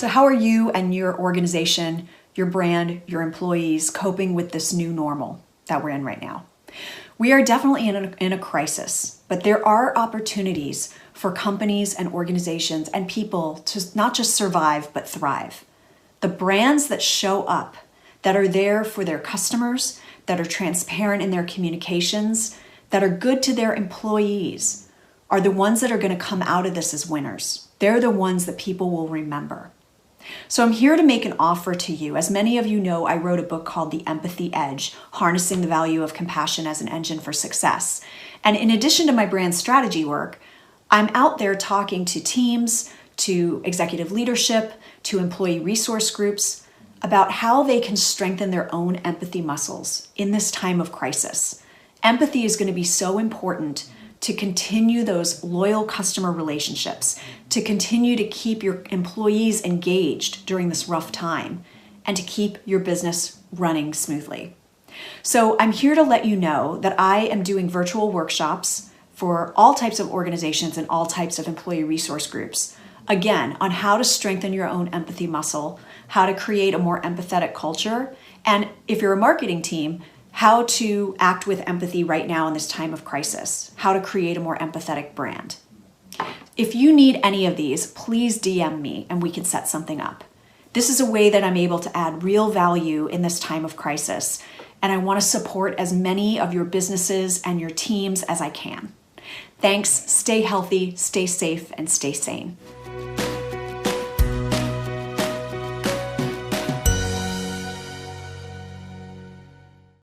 So how are you and your organization, your brand, your employees coping with this new normal that we're in right now? We are definitely in a crisis, but there are opportunities for companies and organizations and people to not just survive, but thrive. The brands that show up, that are there for their customers, that are transparent in their communications, that are good to their employees, are the ones that are going to come out of this as winners. They're the ones that people will remember. So I'm here to make an offer to you. As many of you know, I wrote a book called The Empathy Edge, Harnessing the Value of Compassion as an Engine for Success. And in addition to my brand strategy work, I'm out there talking to teams, to executive leadership, to employee resource groups about how they can strengthen their own empathy muscles in this time of crisis. Empathy is going to be so important to continue those loyal customer relationships, to continue to keep your employees engaged during this rough time, and to keep your business running smoothly. So I'm here to let you know that I am doing virtual workshops for all types of organizations and all types of employee resource groups, again, on how to strengthen your own empathy muscle, how to create a more empathetic culture, and if you're a marketing team, how to act with empathy right now in this time of crisis, how to create a more empathetic brand. If you need any of these, please DM me and we can set something up. This is a way that I'm able to add real value in this time of crisis, and I want to support as many of your businesses and your teams as I can. Thanks, stay healthy, stay safe, and stay sane.